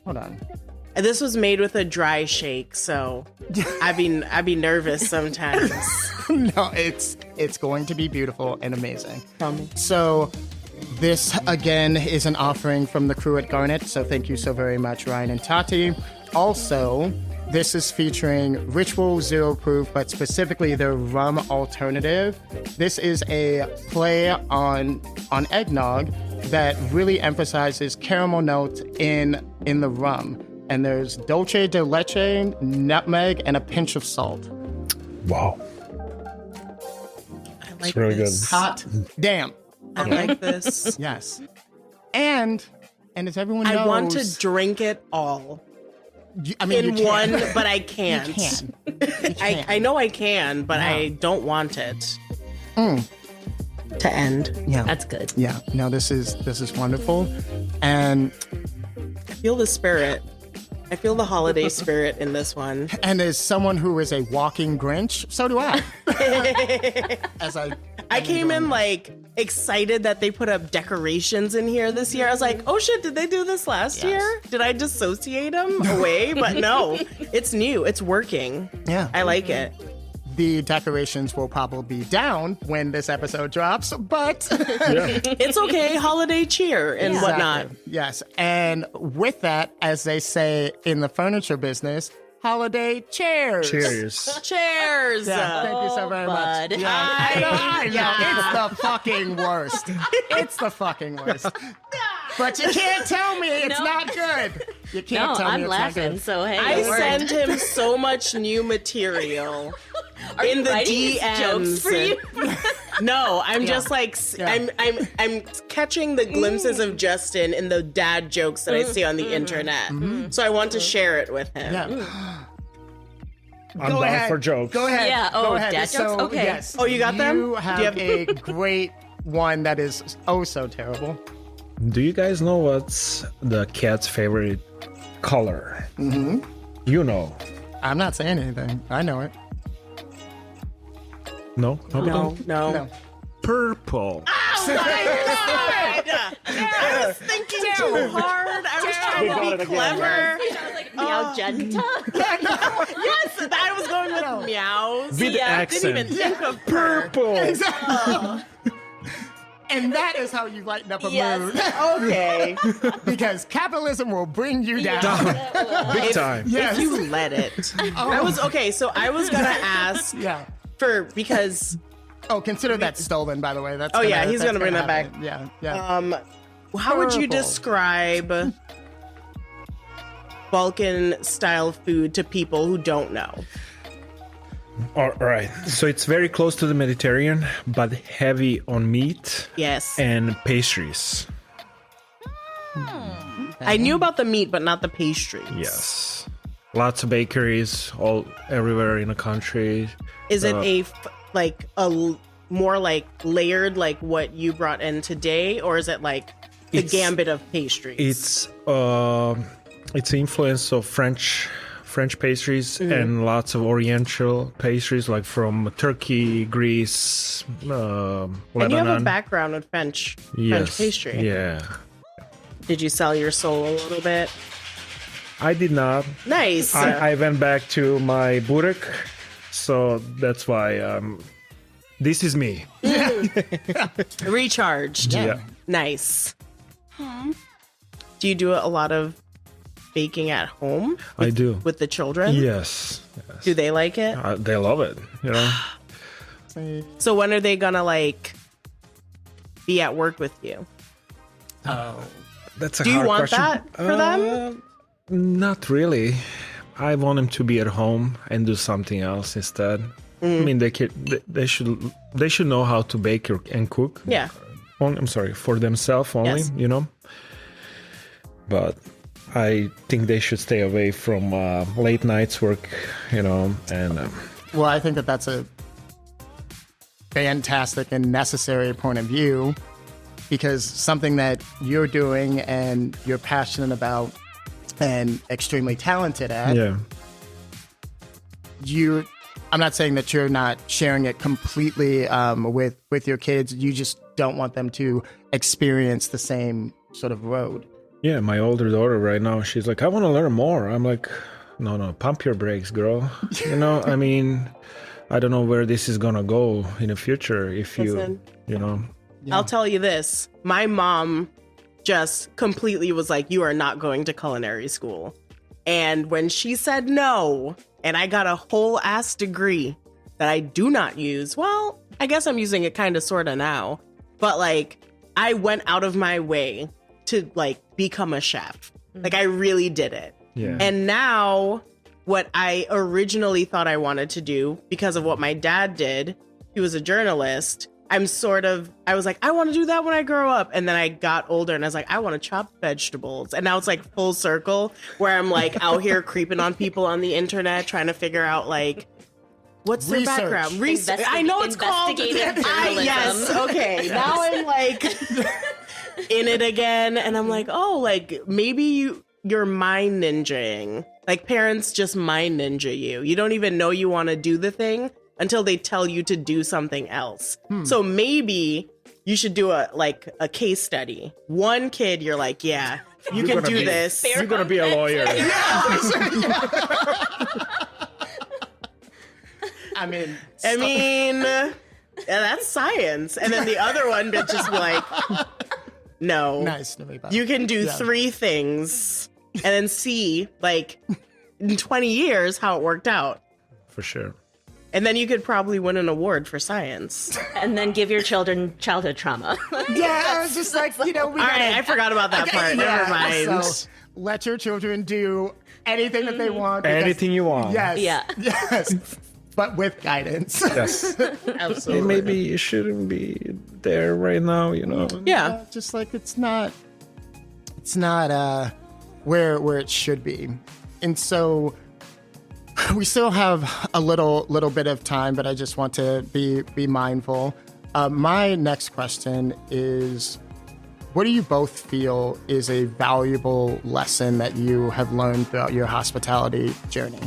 Hold on. this was made with a dry shake, so I be nervous sometimes. No, it's going to be beautiful and amazing. Tell me. So this again is an offering from the crew at Garnet. So thank you so very much, Ryan and Tati. Also, this is featuring Ritual Zero Proof, but specifically their rum alternative. This is a play on eggnog that really emphasizes caramel notes in the rum. And there's dulce de leche, nutmeg, and a pinch of salt. Wow. I like really this. Hot damn. I like this. Yes. And as everyone knows, I want to drink it all you can. one, but I can't. You can. You can. I know I can, but I don't want it to end. Yeah. That's good. Yeah. No, this is wonderful. And I feel the spirit. I feel the holiday spirit in this one. as someone who is a walking Grinch, so do I. I came in like excited that they put up decorations in here this year. I was like, oh shit, did they do this last Yes. year? Did I dissociate them away? But no, it's new. It's working. Yeah. I like it. The decorations will probably be down when this episode drops, but It's okay. Holiday cheer and whatnot. Exactly. Yes. And with that, as they say in the furniture business, holiday cheers. Cheers. Cheers. Yeah, thank you so very bud. much. Yeah, I know. It's the fucking worst. It's the fucking worst. But you can't tell me it's No. not good. You can't No, tell me I'm it's laughing. not good. So hey, I it worked. send him so much new material Are in you the writing these DMs. jokes for you? No, I'm just like I'm catching the glimpses of Justin in the dad jokes that I see on the internet. So I want to share it with him. Yeah. I'm Go down ahead. for jokes. Go ahead. Yeah, Go oh, ahead. dad jokes? Okay. Yes. Oh, you got them? You Do have, you have- a great one that is oh so terrible. Do you guys know what's the cat's favorite color? Mm-hmm. You know. I'm not saying anything. I know it. No? No. No. Purple. I was thinking too hard. I was trying to be clever. Meowgenta. Yes, I was going with meows. With Yeah, accent. didn't even think of purr. Purple. And that is how you lighten up a Yes. mood. Okay. Because capitalism will bring you down. Big time. Yes. If you let it. I was okay, so I was gonna ask Yeah. because Oh, consider that stolen, by the way. That's Oh, gonna, yeah, he's that's gonna bring that happen. Yeah, yeah. how would you Purple. describe Balkan style food to people who don't know? All right. So it's very close to the Mediterranean, but heavy on meat Yes. and pastries. I knew about the meat, but not the pastries. Yes. Lots of bakeries all everywhere in the country. Is it more like layered like what you brought in today, or is it like the It's- gambit of pastries? It's influence of French pastries and lots of Oriental pastries, like from Turkey, Greece, Lebanon. and you have a background with French pastry. Yeah, Did you sell your soul a little bit? I did not. Nice. I went back to my burek, so that's why this is me. Recharged. Yeah. Nice. Do you do a lot of baking at home I do. with the children? Yes. Do they like it? They love it. You know. So when are they gonna like be at work with you? That's a Do you hard want question. that for them? Not really. I want them to be at home and do something else instead. I mean, they should know how to bake and cook. Yeah. I'm sorry, for themselves only. Yes. You know. But I think they should stay away from late nights work. You know, and Well, I think that that's a fantastic and necessary point of view, because something that you're doing and you're passionate about and extremely talented at, yeah. I'm not saying that you're not sharing it completely with your kids. You just don't want them to experience the same sort of road. Yeah, my older daughter right now, she's like, I want to learn more. I'm like, no, pump your brakes, girl. You know, I mean, I don't know where this is going to go in the future if Listen. you know. I'll tell you this. My mom just completely was like, you are not going to culinary school. And when she said no, and I got a whole ass degree that I do not use, well, I guess I'm using it kind of sort of now. But like, I went out of my way to like become a chef. Like I really did it. Yeah. And now what I originally thought I wanted to do because of what my dad did, he was a journalist. I was like, I want to do that when I grow up. And then I got older and I was like, I want to chop vegetables. And now it's like full circle where I'm like out here creeping on people on the internet, trying to figure out like, what's their Research. background? Research. I know it's called. Investigative journalism. Yes. Okay. Now I'm like in it again. And I'm like, oh, like maybe you're mind ninjaing. Like parents just mind ninja you. You don't even know you want to do the thing until they tell you to do something else. So maybe you should do a case study. One kid, you're like, yeah, you can do this. You're going to be a lawyer. I mean, yeah, that's science. And then the other one would just be like, no, nice. you can do 3 things and then see, like, in 20 years how it worked out. For sure. And then you could probably win an award for science. And then give your children childhood trauma. Yeah, I was just like, we All right, I forgot about that part. Never mind. So let your children do anything that they want. because- Anything you want. Yes. Yeah. Yes. But with guidance. Yes. Absolutely. Maybe it shouldn't be there right now, Yeah. Just like it's not where it should be. And so we still have a little bit of time, but I just want to be mindful. My next question is, what do you both feel is a valuable lesson that you have learned throughout your hospitality journey?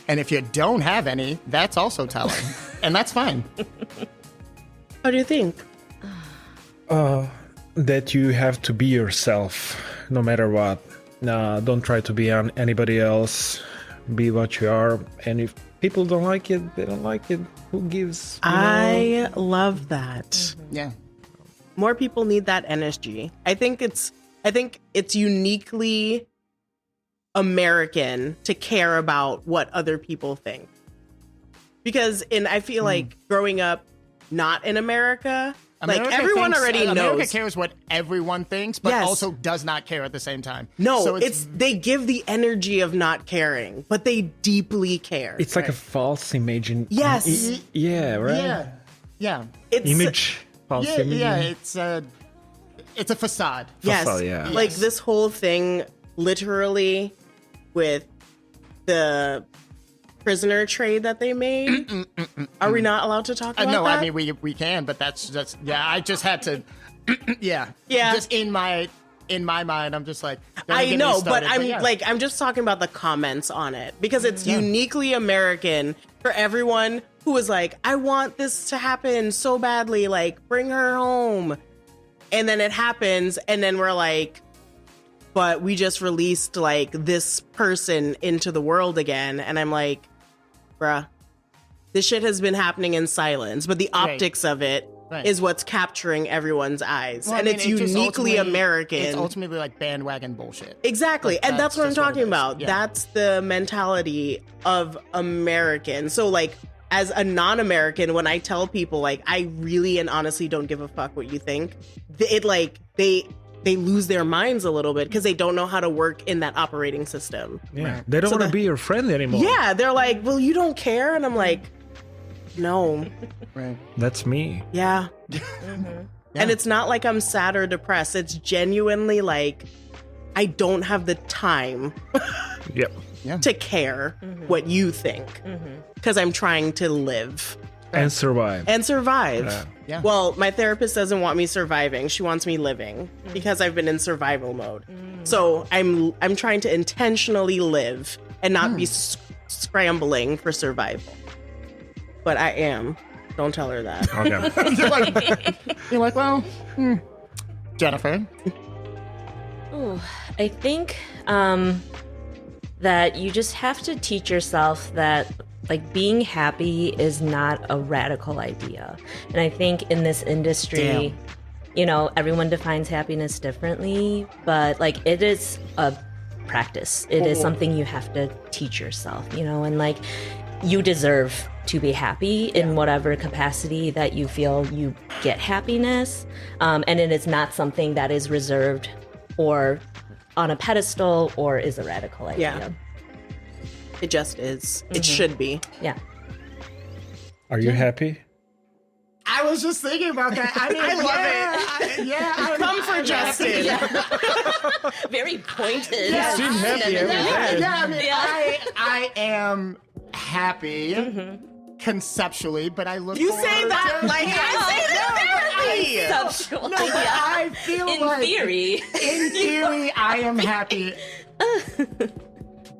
And if you don't have any, that's also telling. And that's fine. What do you think? That you have to be yourself no matter what. Don't try to be on anybody else. Be what you are. And if people don't like it, they don't like it. Who gives? I love that. Yeah. More people need that energy. I think it's uniquely American to care about what other people think. Because I feel like growing up not in America, like everyone already knows. America cares what everyone thinks, but Yes. also does not care at the same time. No, so they give the energy of not caring, but they deeply care. It's like a false image. Yes. Yeah, right? Yeah. It's Image. False Yeah, image. yeah, it's a facade. Yes. Facade, yeah. Like Yes. this whole thing literally with the prisoner trade that they made. Are we not allowed to talk about No, that? I mean we can, but that's just I just had to yeah. Yeah. Just in my mind, I'm just like don't I get me know, but started, yeah. I'm just talking about the comments on it because it's uniquely American for everyone who was like, I want this to happen so badly, like bring her home. And then it happens and then we're like, but we just released like this person into the world again. And I'm like, bruh, this shit has been happening in silence, but the optics of it is what's capturing everyone's eyes. Well, and I mean, it's it just uniquely ultimately- American. It's ultimately like bandwagon bullshit. Exactly. Like, And that's what I'm just what it talking is. about. Yeah. That's the mentality of American. So like as a non-American, when I tell people like I really and honestly don't give a fuck what you think, they lose their minds a little bit because they don't know how to work in that operating system. Yeah. They don't So want to the- be your friend anymore. Yeah, they're like, well, you don't care. And I'm like, no. Right. That's me. Yeah. And it's not like I'm sad or depressed. It's genuinely like I don't have the time Yep. to care what you think because I'm trying to live And survive. and survive. Yeah. Well, my therapist doesn't want me surviving. She wants me living because I've been in survival mode. So I'm trying to intentionally live and not be scrambling for survival. But I am. Don't tell her that. Okay. You're like, well, Jennifer. Ooh, I think that you just have to teach yourself that like being happy is not a radical idea. And I think in this industry, you know, everyone defines happiness differently, but like it is a practice. It is something you have to teach yourself, you know, and like you deserve to be happy in whatever capacity that you feel you get happiness. And it is not something that is reserved or on a pedestal or is a radical idea. Yeah. It just is. It should be. Yeah. Are you happy? I was just thinking about that. I mean, I love it. Come for Justin. Very pointed. Yeah. Seem happy every day. I mean, I am happy conceptually, but I look You forward say that to- like I say it in therapy. Conceptual. No, but I feel In like theory. in theory, I am happy.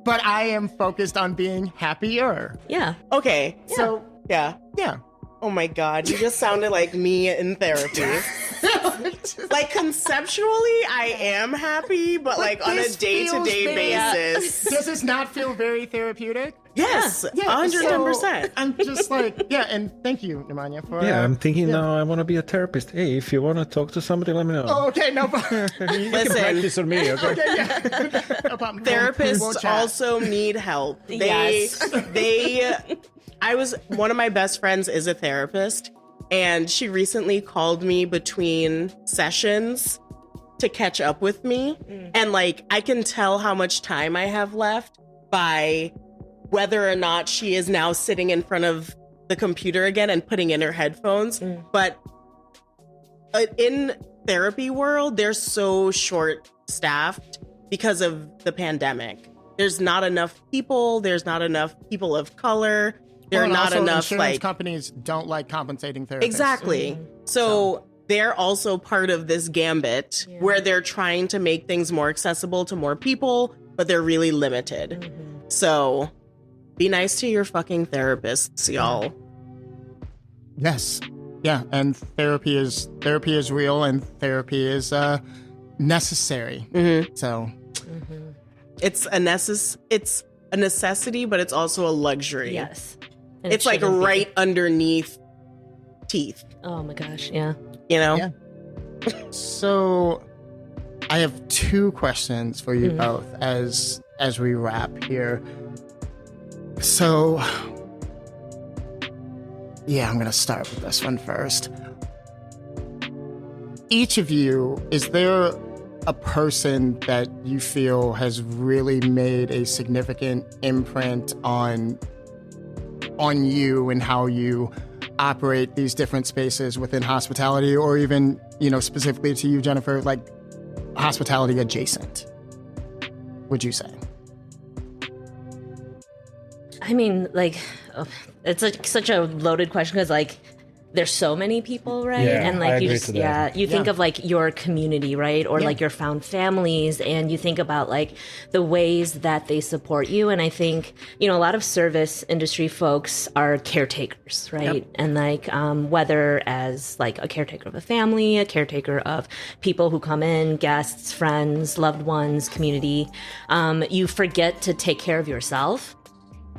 But I am focused on being happier. Yeah. Okay, so yeah. Yeah. Oh my god, you just sounded like me in therapy. Like conceptually, I am happy, but like on a this feels day-to-day very- basis. Does this not feel very therapeutic? Yes, Yeah, 110%. so I'm just like, yeah, and thank you, Nemanja, for. Yeah, I'm thinking now I want to be a therapist. Hey, if you want to talk to somebody, let me know. Oh, okay, no problem. You can Listen. practice on me, okay? Okay, yeah. No problem. We'll Therapists chat. also need help. Yes. One of my best friends is a therapist, and she recently called me between sessions to catch up with me. And like, I can tell how much time I have left by whether or not she is now sitting in front of the computer again and putting in her headphones. But in therapy world, they're so short staffed because of the pandemic. There's not enough people. There's not enough people of color. There are Well, and not also enough insurance like companies don't like compensating therapists. exactly. So they're also part of this gambit where they're trying to make things more accessible to more people, but they're really limited. So be nice to your fucking therapists, y'all. Yes. Yeah, and therapy is real, and therapy is necessary. So It's a necessity, but it's also a luxury. Yes. And It's it like shouldn't be. right underneath teeth, Oh my gosh. Yeah. you know? Yeah. So I have two questions for you both as we wrap here. So yeah, I'm gonna start with this one first. Each of you, is there a person that you feel has really made a significant imprint on you and how you operate these different spaces within hospitality, or even, specifically to you, Jennifer, like hospitality adjacent, would you say? I mean, like, it's like such a loaded question because, like, there's so many people, right? Yeah, and I like you agree just, to that. you think of like your community, right? Or like your found families, and you think about like the ways that they support you. And I think, a lot of service industry folks are caretakers, right? And like, whether as like a caretaker of a family, a caretaker of people who come in, guests, friends, loved ones, community, you forget to take care of yourself.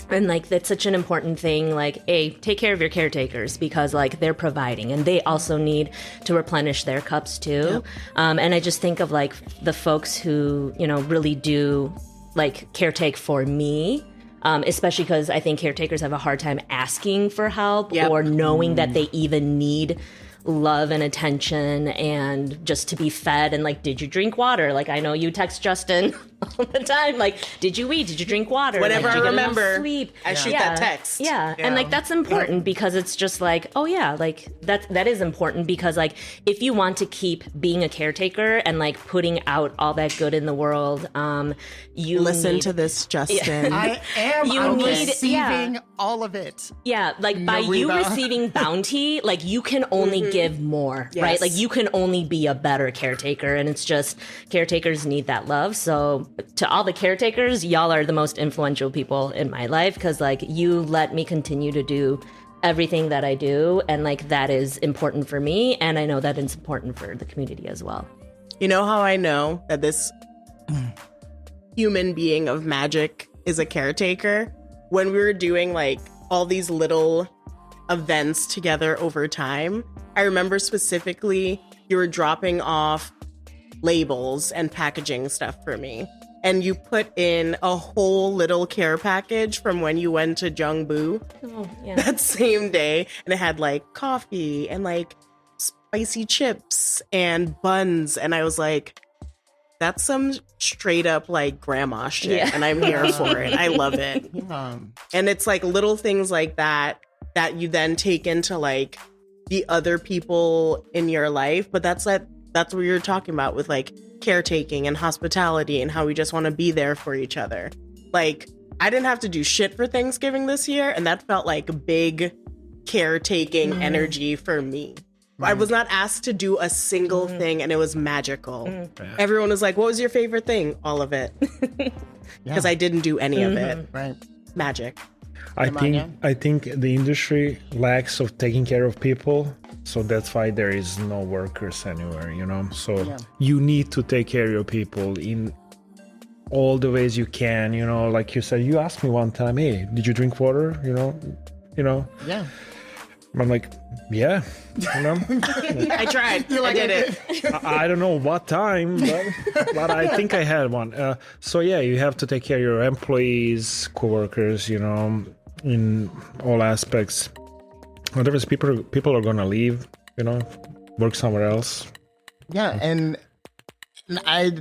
And like, that's such an important thing. Like, take care of your caretakers because like they're providing and they also need to replenish their cups too. And I just think of like the folks who, really do like caretake for me. Especially because I think caretakers have a hard time asking for help or knowing that they even need love and attention and just to be fed. And like, did you drink water? Like, I know you text Justin all the time. Like, did you eat? Did you drink water? Whatever Like, did I you get enough remember, sleep? I shoot that text. Yeah. And like, that's important because it's just like, oh yeah, like that is important because like, if you want to keep being a caretaker and like putting out all that good in the world, you Listen need, to this, Justin. I am. You I'm need- receiving all of it. Yeah, like by you Narita. receiving bounty, like you can only give more, right? Yes. Like you can only be a better caretaker. And it's just caretakers need that love. So to all the caretakers, y'all are the most influential people in my life because like you let me continue to do everything that I do. And like that is important for me. And I know that it's important for the community as well. You know how I know that this human being of magic is a caretaker? When we were doing like all these little events together over time, I remember specifically you were dropping off labels and packaging stuff for me. And you put in a whole little care package from when you went to Jungbu Oh, yeah. that same day. And it had like coffee and like spicy chips and buns. And I was like, that's some straight up like grandma shit. Yeah. And I'm here for it. I love it. And it's like little things like that you then take into like the other people in your life. But that's what you're talking about with like caretaking and hospitality and how we just want to be there for each other. Like, I didn't have to do shit for Thanksgiving this year, and that felt like big caretaking energy for me. I was not asked to do a single thing, and it was magical. Everyone was like, what was your favorite thing? All of it. Because I didn't do any of it. Right. Magic. I Nemanja? think the industry lacks of taking care of people, so that's why there is no workers anywhere. So you need to take care of your people in all the ways you can, like you said. You asked me one time, hey, did you drink water, Yeah. I'm like, yeah, I tried. I did it. I don't know what time, but I think I had one. So yeah, you have to take care of your employees, coworkers, in all aspects. Otherwise, people are gonna leave, work somewhere else. Yeah, and I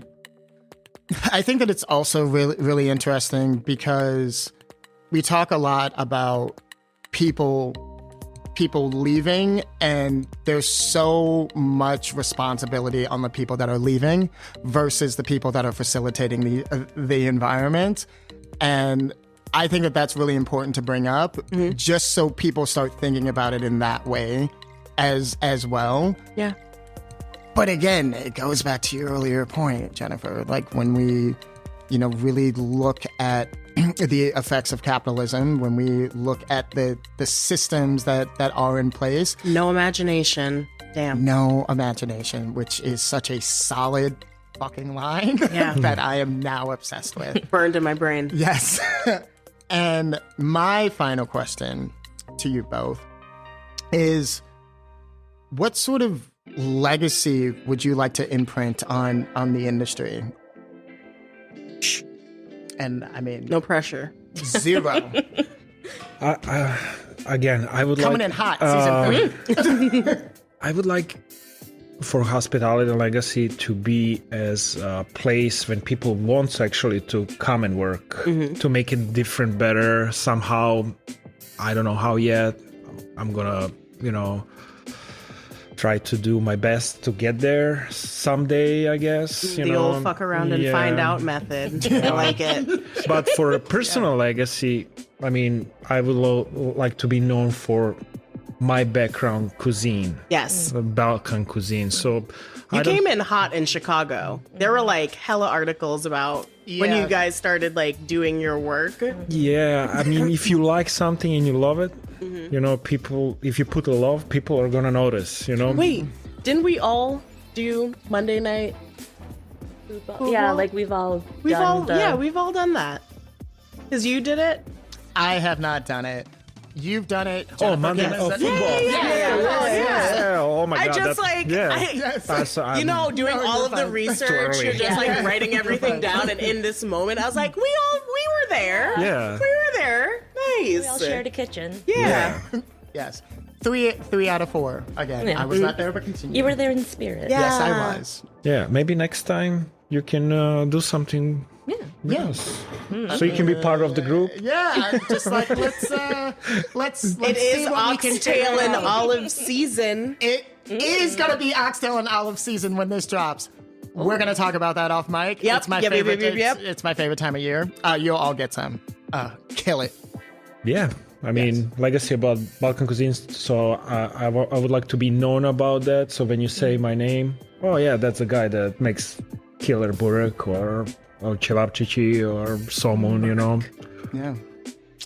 think that it's also really, really interesting because we talk a lot about people leaving, and there's so much responsibility on the people that are leaving versus the people that are facilitating the environment. And I think that that's really important to bring up, just so people start thinking about it in that way as well. Yeah. But again, it goes back to your earlier point, Jennifer. Like when we, really look at the effects of capitalism, when we look at the systems that are in place. No imagination. Damn. No imagination, which is such a solid fucking line that I am now obsessed with. Burned in my brain. Yes. And my final question to you both is, what sort of legacy would you like to imprint on the industry? And I mean, No pressure. 0. Again, I would Coming like in hot, season 3. I would like for hospitality legacy to be as a place when people want actually to come and work, to make it different, better somehow. I don't know how yet. I'm gonna, try to do my best to get there someday, I guess. The old fuck around and find out method. I like it. But for a personal legacy, I mean, I would like to be known for my background cuisine. Yes. Balkan cuisine. So You came in hot in Chicago. There were like hella articles about when you guys started like doing your work. Yeah, I mean, if you like something and you love it, people, if you put a love, people are gonna notice, Wait, didn't we all do Monday night? Yeah, like we've all done we've all done that. Because you did it? I have not done it. You've done it. Oh, Monday night. Oh, football. Yeah. Oh my I God. just doing all of the research, you're just like writing everything down, and in this moment, I was like, we were there. Yeah. We were there. Nice. We all shared a kitchen. Yeah. Yes. 3 out of 4. Again, Yeah. I was not there, but continue. You were there in spirit. Yeah. Yes, I was. Yeah, maybe next time you can do something. Yeah. Yes. So you can be part of the group. Yeah, just like let's It see is what we can oxtail figure and out. olive season. It is gonna be oxtail and olive season when this drops. We're gonna talk about that off mic. Yep, It's my yep, favorite. yep, yep. It's my favorite time of year. You'll all get some. Kill it. Yeah, I mean, legacy about Balkan cuisines. So I would like to be known about that. So when you say my name, oh yeah, that's the guy that makes killer burek or cevapcici or salmon, Yeah.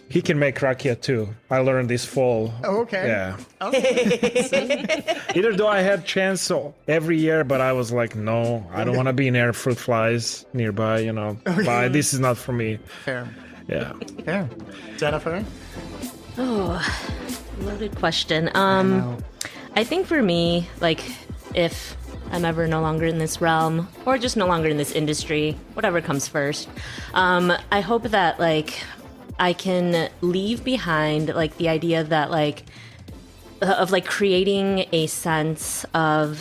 He can make rakia too. I learned this fall. Oh, okay. Yeah. Okay. Either though I had chance every year, but I was like, no, I don't want to be near fruit flies nearby, But this is not for me. Fair. Yeah. Fair. Jennifer? Oh, loaded question. know. I think for me, like, if I'm ever no longer in this realm, or just no longer in this industry, whatever comes first, I hope that, like, I can leave behind, like, the idea that, like, of like creating a sense of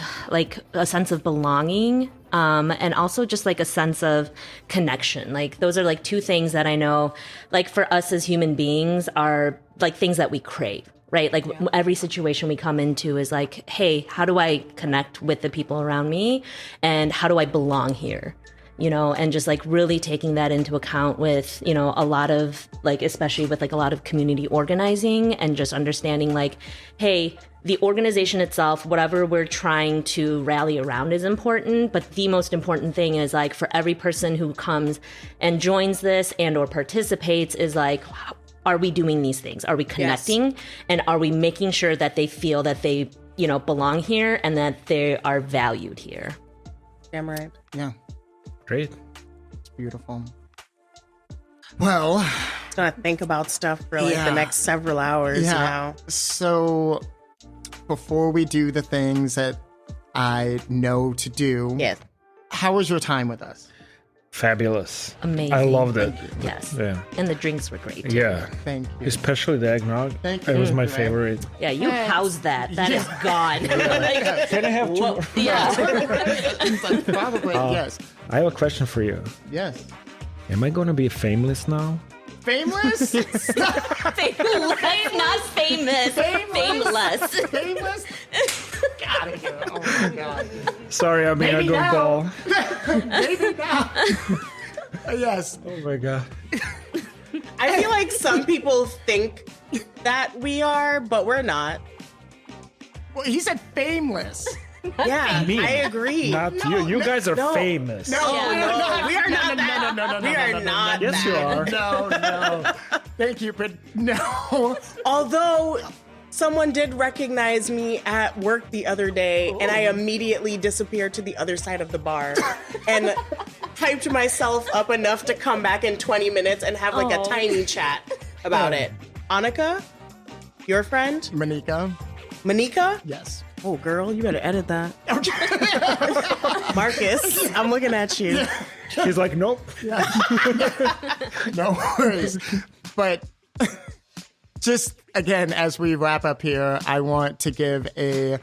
belonging, and also just like a sense of connection. Like those are like two things that I know, like for us as human beings, are like things that we crave, right? Like every situation we come into is like, hey, how do I connect with the people around me, and how do I belong here? And just like really taking that into account with, a lot of like, especially with like a lot of community organizing, and just understanding like, hey, the organization itself, whatever we're trying to rally around is important. But the most important thing is like for every person who comes and joins this and or participates is like, are we doing these things? Are we connecting? Yes. And are we making sure that they feel that they, belong here and that they are valued here? Damn right. Yeah. Great. Beautiful. Well, Just gonna think about stuff for like Yeah. the next several hours now. So before we do the things that I know to do, Yes. how was your time with us? Fabulous. Amazing. I loved it. Yes. Yeah. And the drinks were great. Yeah. Thank you. Especially the eggnog. Thank It was you. my Right. favorite. Yeah, you housed that. That is gone. Like, Can I have two? whoa. Yeah. It's like, probably, yes. I have a question for you. Yes. Am I going to be famous now? Fameless? Famous, not famous. Fameless. Fameless? Get out of here. Oh my God. Sorry, I made a Maybe good now. call. Maybe not. Yes. Oh my god. I feel like some people think that we are, but we're not. Well, he said fameless. Yeah, Me. I agree. Not you. You guys are no. famous. No, Yeah. we're No, not. we are not No, that. no, no, no, We no, are no, no, not no, Yes, you are. No. Thank you, but no. Although someone did recognize me at work the other day, and I immediately disappeared to the other side of the bar and hyped myself up enough to come back in 20 minutes and have like a Oh. tiny chat about it. Annika, your friend, Monica? Monika. Yes. Oh, girl, you better edit that. Marcus, I'm looking at you. He's like, nope. No worries. But just again, as we wrap up here, I want to give a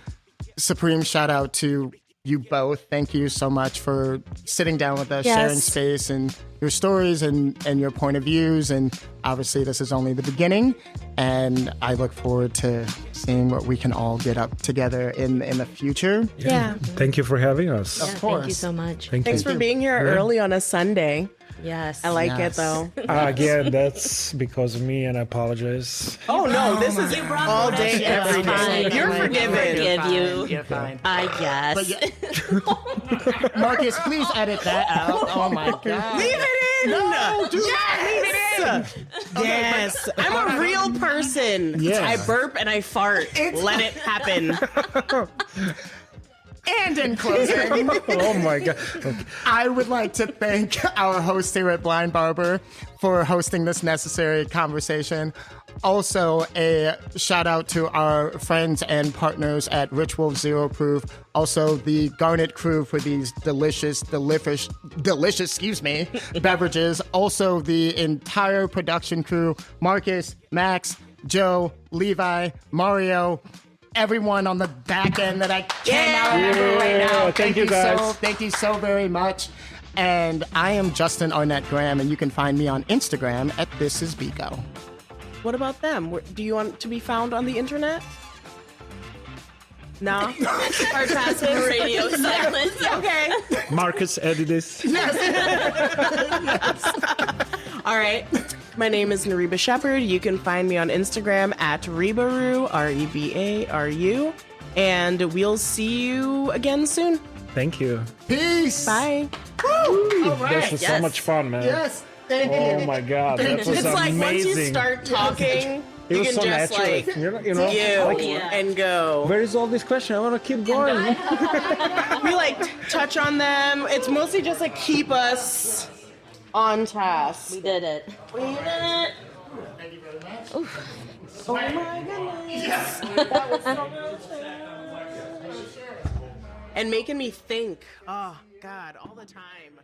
supreme shout out to you both. Thank you so much for sitting down with us, Yes. sharing space and your stories and your point of views. And obviously, this is only the beginning. And I look forward to seeing what we can all get up together in the future. Yeah. Thank you for having us. Yeah, thank you course. so much. Thank Thanks you. for being here early on a Sunday. Yes. I like Yes. it though. Again, that's because of me, and I apologize. Oh no, this is all day, every day. fine. You're I forgiven. forgive you. You're fine. I guess. But yeah. Marcus, please edit that out. Oh my God. Leave it in. No, do yes. not leave it in. Yes, I'm a real person. Yes. I burp and I fart. Let it happen. And in closing, Oh my god. Okay. I would like to thank our host here at Blind Barber for hosting this necessary conversation. Also, a shout out to our friends and partners at Rich Wolf Zero Proof. Also, the Garnet crew for these delicious, excuse me, beverages. Also, the entire production crew: Marcus, Max, Joe, Levi, Mario. Everyone on the back end that I cannot remember right now. Thank you, guys. Thank you so very much. And I am Justin Arnett Graham, and you can find me on Instagram at thisisbico. What about them? Do you want to be found on the internet? No. Our passive Radio silence. Okay. Marcus, edit this. All right. My name is Nariba Shepherd. You can find me on Instagram at Rebaru, Rebaru. And we'll see you again soon. Thank you. Peace. Bye. Woo! All right. This was so Yes. much fun, man. Yes. Thank Oh you. my god, that was It's like amazing. once you start talking, it you was can so just natural. like you know, you like, yeah. and go. where is all this question? I want to keep going. We like touch on them. It's mostly just like keep us on task. We did it. We did it. Thank you very much. Oh my goodness. That was so good. And making me think. Oh God, all the time.